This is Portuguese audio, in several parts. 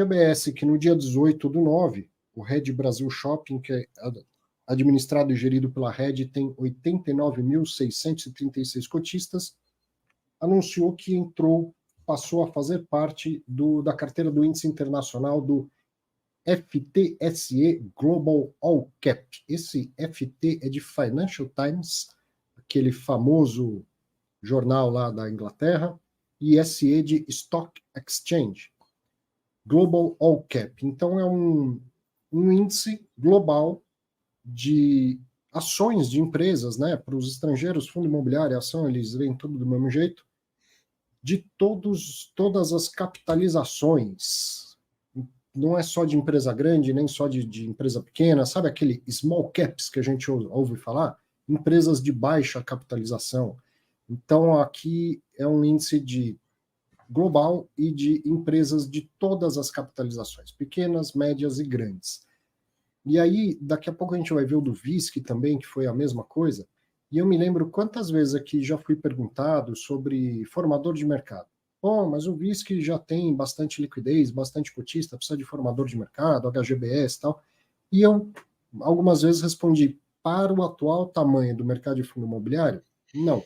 GBS, que no dia 18/9, o Red Brasil Shopping, que é administrado e gerido pela Red, tem 89.636 cotistas, anunciou que passou a fazer parte da carteira do índice internacional do FTSE Global All Cap. Esse FT é de Financial Times, aquele famoso jornal lá da Inglaterra, e SE de Stock Exchange, Global All Cap. Então é um índice global de ações de empresas, né? Para os estrangeiros, fundo imobiliário, ação, eles veem tudo do mesmo jeito, de todas as capitalizações. Não é só de empresa grande, nem só de empresa pequena, sabe aquele small caps que a gente ouve falar? Empresas de baixa capitalização. Então, aqui é um índice de global e de empresas de todas as capitalizações, pequenas, médias e grandes. E aí, daqui a pouco a gente vai ver o do VISC também, que foi a mesma coisa, e eu me lembro quantas vezes aqui já fui perguntado sobre formador de mercado. Bom, mas o VISC já tem bastante liquidez, bastante cotista, precisa de formador de mercado, HGBS e tal. E eu, algumas vezes, respondi, para o atual tamanho do mercado de fundo imobiliário, não.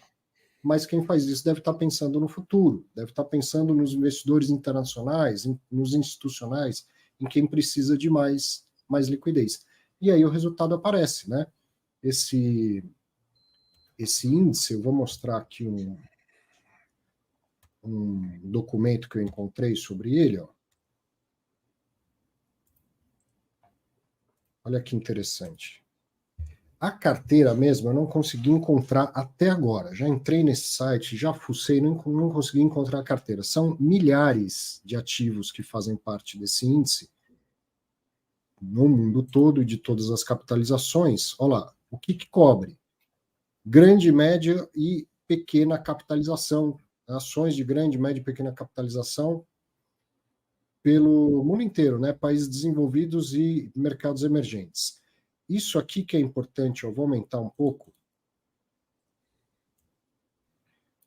Mas quem faz isso deve estar pensando no futuro, deve estar pensando nos investidores internacionais, nos institucionais, em quem precisa de mais liquidez. E aí o resultado aparece, né? Esse índice, eu vou mostrar aqui um documento que eu encontrei sobre ele, ó. Olha que interessante. A carteira mesmo eu não consegui encontrar até agora. Já entrei nesse site, já fucei, não consegui encontrar a carteira. São milhares de ativos que fazem parte desse índice no mundo todo e de todas as capitalizações. Olha lá, o que cobre? Grande, média e pequena capitalização. Ações de grande, média e pequena capitalização pelo mundo inteiro, né? Países desenvolvidos e mercados emergentes. Isso aqui que é importante, eu vou aumentar um pouco.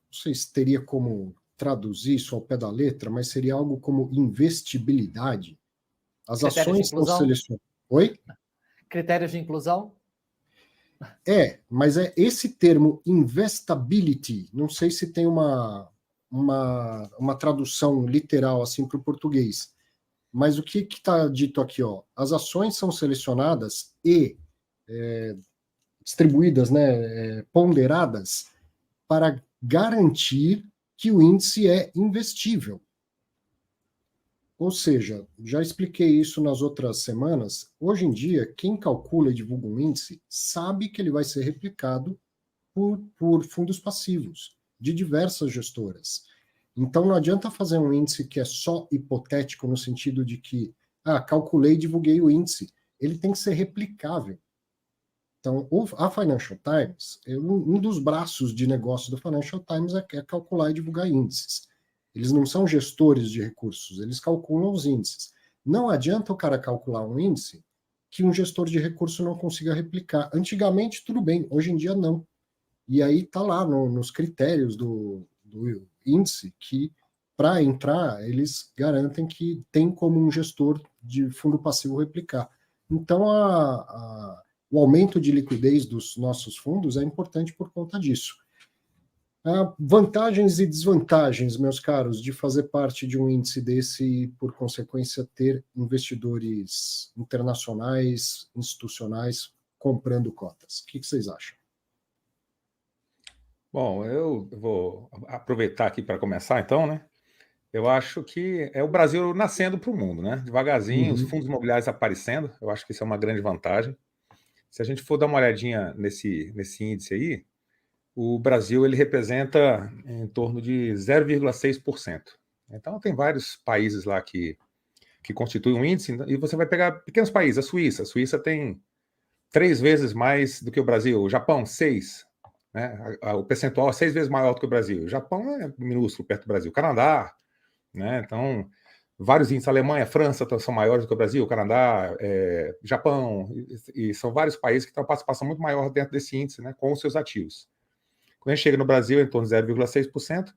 Não sei se teria como traduzir isso ao pé da letra, mas seria algo como investibilidade. As ações são selecionadas. Oi? Critérios de inclusão? Mas é esse termo investability, não sei se tem uma tradução literal assim para o português, mas o que está dito aqui? Ó, as ações são selecionadas e distribuídas, né, ponderadas, para garantir que o índice é investível. Ou seja, já expliquei isso nas outras semanas, hoje em dia, quem calcula e divulga um índice sabe que ele vai ser replicado por fundos passivos, de diversas gestoras. Então, não adianta fazer um índice que é só hipotético, no sentido de que, calculei e divulguei o índice. Ele tem que ser replicável. Então, a Financial Times, um dos braços de negócio do Financial Times é calcular e divulgar índices. Eles não são gestores de recursos, eles calculam os índices. Não adianta o cara calcular um índice que um gestor de recurso não consiga replicar. Antigamente, tudo bem, hoje em dia não. E aí está lá nos critérios do índice que, para entrar, eles garantem que tem como um gestor de fundo passivo replicar. Então, o aumento de liquidez dos nossos fundos é importante por conta disso. Vantagens e desvantagens, meus caros, de fazer parte de um índice desse e, por consequência, ter investidores internacionais, institucionais, comprando cotas. O que vocês acham? Bom, eu vou aproveitar aqui para começar, então, né? Eu acho que é o Brasil nascendo para o mundo, né? Devagarzinho, os fundos imobiliários aparecendo, eu acho que isso é uma grande vantagem. Se a gente for dar uma olhadinha nesse índice aí, o Brasil ele representa em torno de 0,6%. Então, tem vários países lá que constituem um índice, e você vai pegar pequenos países, a Suíça tem 3 vezes mais do que o Brasil, o Japão, 6, né? O percentual é 6 vezes maior do que o Brasil. O Japão é minúsculo perto do Brasil. Canadá, né? Então, vários índices, Alemanha, França são maiores do que o Brasil, Canadá, Japão, e são vários países que têm uma participação muito maior dentro desse índice, né, com os seus ativos. Quando a gente chega no Brasil, é em torno de 0,6%,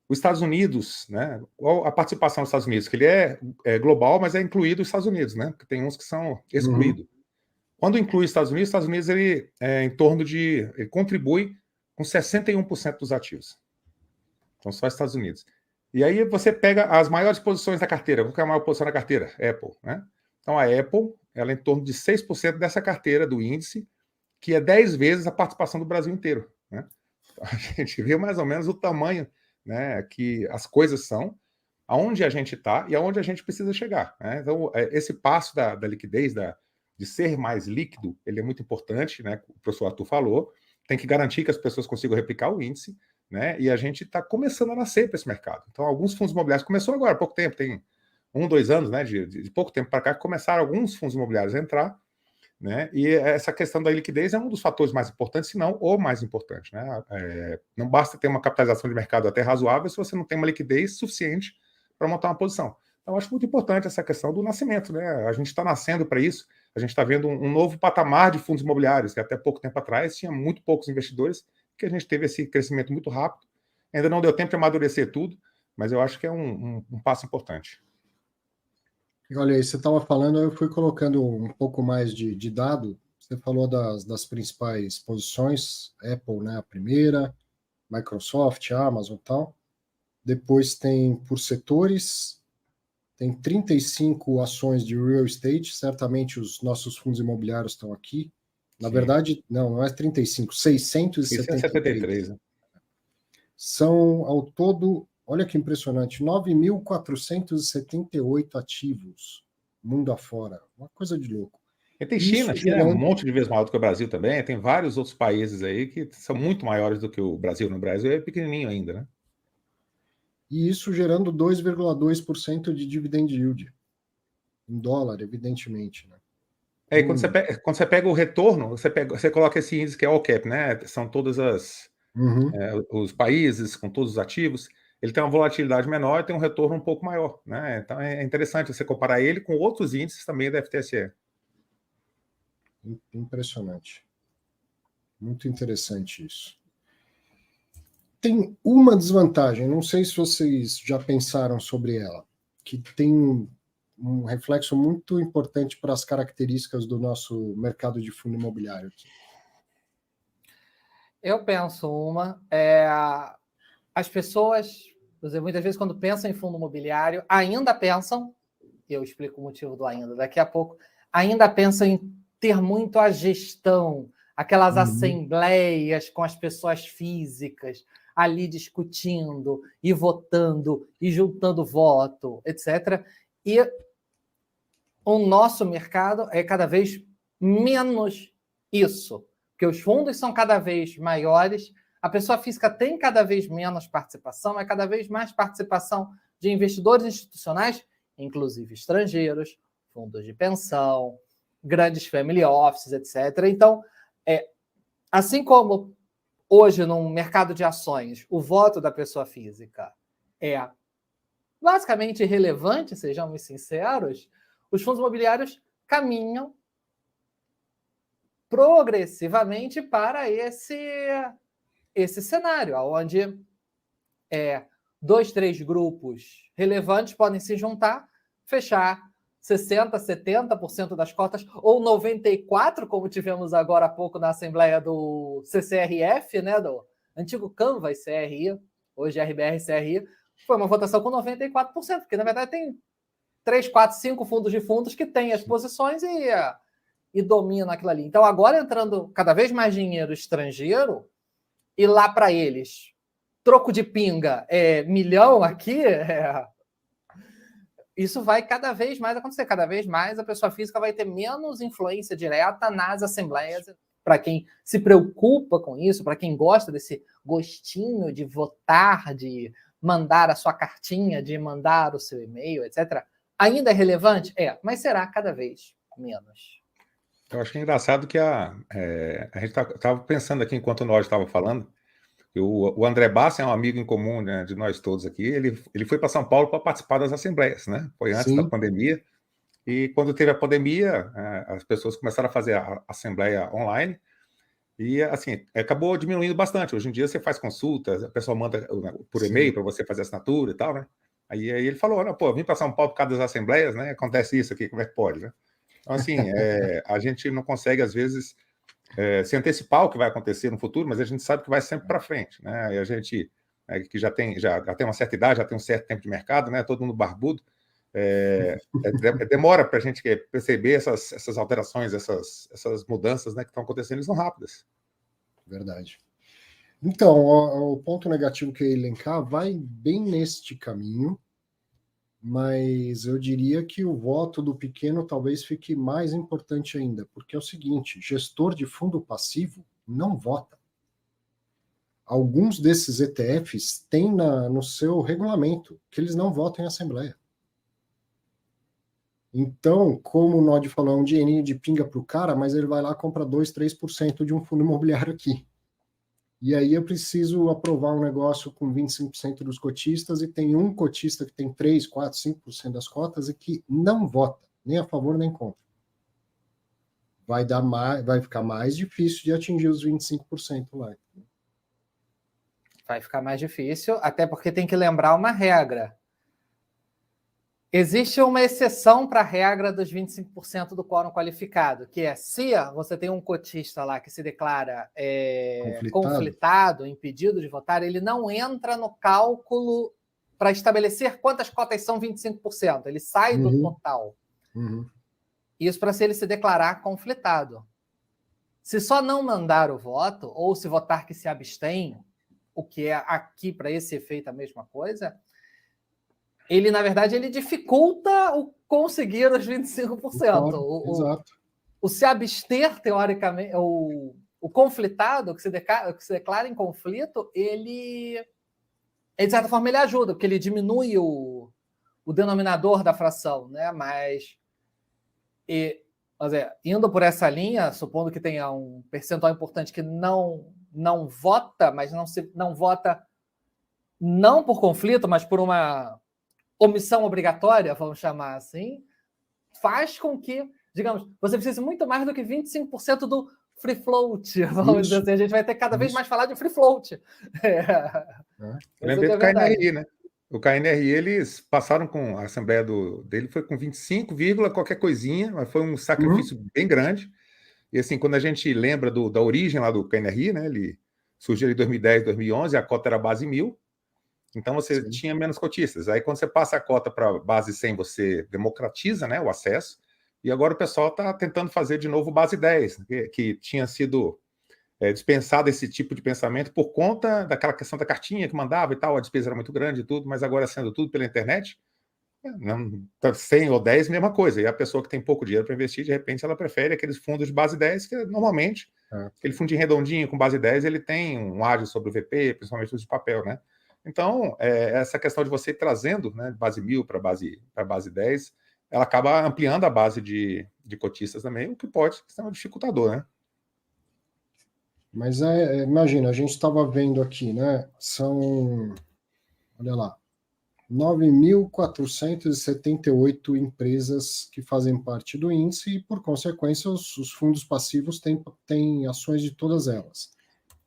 os Estados Unidos, né? Qual a participação dos Estados Unidos? Que ele é global, mas é incluído os Estados Unidos, né? Porque tem uns que são excluídos. Quando inclui os Estados Unidos ele é em torno de... Ele contribui com 61% dos ativos. Então, só Estados Unidos. E aí você pega as maiores posições da carteira. Qual que é a maior posição da carteira? Apple, né? Então, a Apple, ela é em torno de 6% dessa carteira do índice, que é 10 vezes a participação do Brasil inteiro, né? Então, a gente vê mais ou menos o tamanho, né, que as coisas são, aonde a gente está e aonde a gente precisa chegar, né? Então, esse passo da liquidez, de ser mais líquido, ele é muito importante, né? O professor Arthur falou, tem que garantir que as pessoas consigam replicar o índice, né? E a gente está começando a nascer para esse mercado. Então, alguns fundos imobiliários começou agora há pouco tempo, tem 2 anos, né? De pouco tempo para cá, que começaram alguns fundos imobiliários a entrar, né? E essa questão da liquidez é um dos fatores mais importantes, se não o mais importante, né? Não basta ter uma capitalização de mercado até razoável se você não tem uma liquidez suficiente para montar uma posição. Então, acho muito importante essa questão do nascimento, né? A gente está nascendo para isso, a gente está vendo um novo patamar de fundos imobiliários, que até pouco tempo atrás tinha muito poucos investidores, que a gente teve esse crescimento muito rápido. Ainda não deu tempo de amadurecer tudo, mas eu acho que é um passo importante. Olha aí, você estava falando, eu fui colocando um pouco mais de dado. Você falou das principais posições, Apple, né, a primeira, Microsoft, Amazon e tal. Depois tem por setores, tem 35 ações de real estate, certamente os nossos fundos imobiliários estão aqui. Na Sim. verdade, não é 35, 673. Né? São, ao todo, olha que impressionante, 9.478 ativos, mundo afora. Uma coisa de louco. E tem China é um monte de vezes maior do que o Brasil também, tem vários outros países aí que são muito maiores do que o Brasil. No Brasil é pequenininho ainda, né? E isso gerando 2,2% de dividend yield, em dólar, evidentemente, né? E quando você pega o retorno, você coloca esse índice que é all cap, né? São todas os países com todos os ativos. Ele tem uma volatilidade menor e tem um retorno um pouco maior, né? Então é interessante você comparar ele com outros índices também da FTSE. Impressionante. Muito interessante isso. Tem uma desvantagem, não sei se vocês já pensaram sobre ela, que tem um reflexo muito importante para as características do nosso mercado de fundo imobiliário aqui. Eu penso as pessoas, muitas vezes quando pensam em fundo imobiliário, ainda pensam, eu explico o motivo do ainda daqui a pouco, ainda pensam em ter muito a gestão, aquelas assembleias com as pessoas físicas, ali discutindo e votando e juntando voto, etc. E o nosso mercado é cada vez menos isso, porque os fundos são cada vez maiores, a pessoa física tem cada vez menos participação, é cada vez mais participação de investidores institucionais, inclusive estrangeiros, fundos de pensão, grandes family offices, etc. Então, assim como hoje, no mercado de ações, o voto da pessoa física é basicamente irrelevante, sejamos sinceros, os fundos imobiliários caminham progressivamente para esse cenário, onde 2, 3 grupos relevantes podem se juntar, fechar 60%, 70% das cotas, ou 94%, como tivemos agora há pouco na Assembleia do CCRF, né, do antigo Canvas CRI, hoje RBR-CRI, foi uma votação com 94%, porque, na verdade, tem 3, 4, 5 fundos de fundos que têm as posições e dominam aquilo ali. Então, agora entrando cada vez mais dinheiro estrangeiro, e lá para eles, troco de pinga milhão aqui, isso vai cada vez mais acontecer. Cada vez mais a pessoa física vai ter menos influência direta nas assembleias. Para quem se preocupa com isso, para quem gosta desse gostinho de votar, de mandar a sua cartinha, de mandar o seu e-mail, etc., ainda é relevante? Mas será cada vez menos. Eu acho engraçado que a gente estava pensando aqui, enquanto nós estávamos falando, que o André Bassi é um amigo em comum, né, de nós todos aqui. Ele foi para São Paulo para participar das assembleias, né? Foi antes da pandemia. E quando teve a pandemia, as pessoas começaram a fazer a assembleia online. E, assim, acabou diminuindo bastante. Hoje em dia você faz consulta, a pessoa manda por e-mail para você fazer assinatura e tal, né? Aí ele falou, não, pô, vim para São Paulo por causa das assembleias, né? Acontece isso aqui, como é que pode, né? Então, assim, a gente não consegue, às vezes, se antecipar o que vai acontecer no futuro, mas a gente sabe que vai sempre para frente, né? E a gente, que já tem uma certa idade, já tem um certo tempo de mercado, né? Todo mundo barbudo, demora para a gente perceber essas alterações, essas mudanças, né, que estão acontecendo, eles são rápidas. Verdade. Então, o ponto negativo que eu ia elencar vai bem neste caminho, mas eu diria que o voto do pequeno talvez fique mais importante ainda, porque é o seguinte, gestor de fundo passivo não vota. Alguns desses ETFs têm no seu regulamento que eles não votam em assembleia. Então, como o Nod falou, é um dinheirinho de pinga para o cara, mas ele vai lá e compra 2%, 3% de um fundo imobiliário aqui. E aí eu preciso aprovar um negócio com 25% dos cotistas e tem um cotista que tem 3, 4, 5% das cotas e que não vota, nem a favor nem contra. Vai ficar mais difícil de atingir os 25% lá. Vai ficar mais difícil, até porque tem que lembrar uma regra. Existe uma exceção para a regra dos 25% do quórum qualificado, que é se você tem um cotista lá que se declara conflitado, impedido de votar, ele não entra no cálculo para estabelecer quantas cotas são 25%. Ele sai do total. Isso para se ele se declarar conflitado. Se só não mandar o voto, ou se votar que se abstém, o que é aqui para esse efeito a mesma coisa, ele, na verdade, ele dificulta o conseguir os 25%. Exato. O se abster, teoricamente, o conflitado, que se declara em conflito, ele, de certa forma, ele ajuda, porque ele diminui o denominador da fração, né? Mas, indo por essa linha, supondo que tenha um percentual importante que não vota, mas não vota não por conflito, mas por uma omissão obrigatória, vamos chamar assim, faz com que, digamos, você precise muito mais do que 25% do free float, vamos dizer assim. A gente vai ter cada vez mais falar de free float. Eu lembrei do KNRI, né? O KNRI, eles passaram com a assembleia dele, foi com 25, qualquer coisinha, mas foi um sacrifício bem grande. E assim, quando a gente lembra da origem lá do KNRI, né? Ele surgiu em 2010, 2011, a cota era base 1.000, então você tinha menos cotistas. Aí quando você passa a cota para base 100, você democratiza, né, o acesso, e agora o pessoal está tentando fazer de novo base 10, que tinha sido dispensado esse tipo de pensamento por conta daquela questão da cartinha que mandava e tal, a despesa era muito grande e tudo, mas agora sendo tudo pela internet, 100 ou 10, mesma coisa. E a pessoa que tem pouco dinheiro para investir, de repente ela prefere aqueles fundos de base 10, que normalmente, aquele fundinho redondinho com base 10, ele tem um ágio sobre o VP, principalmente os de papel, né? Então, essa questão de você ir trazendo, né, base 1.000 para base 10, ela acaba ampliando a base de cotistas também, o que pode ser um dificultador, né? Mas imagina, a gente estava vendo aqui, né? São, olha lá, 9.478 empresas que fazem parte do índice e, por consequência, os fundos passivos têm ações de todas elas.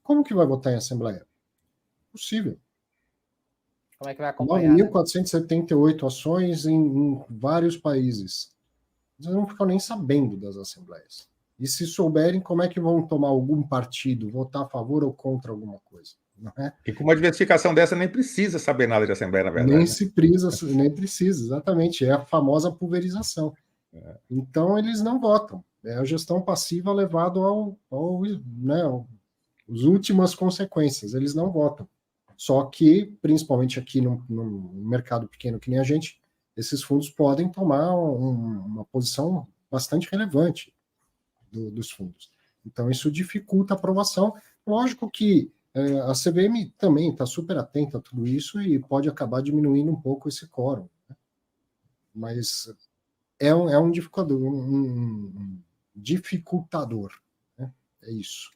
Como que vai votar em assembleia? Possível. Como é que vai acompanhar? 9.478 ações em vários países. Eles não ficam nem sabendo das assembleias. E se souberem, como é que vão tomar algum partido, votar a favor ou contra alguma coisa? Não é? E com uma diversificação dessa, nem precisa saber nada de assembleia, na verdade. Nem precisa, exatamente. É a famosa pulverização. Então, eles não votam. É a gestão passiva levado às últimas consequências. Eles não votam. Só que, principalmente aqui no mercado pequeno que nem a gente, esses fundos podem tomar uma posição bastante relevante dos fundos. Então, isso dificulta a aprovação. Lógico que a CVM também está super atenta a tudo isso e pode acabar diminuindo um pouco esse quórum. Né? Mas é um dificultador. Um dificultador, né? É isso.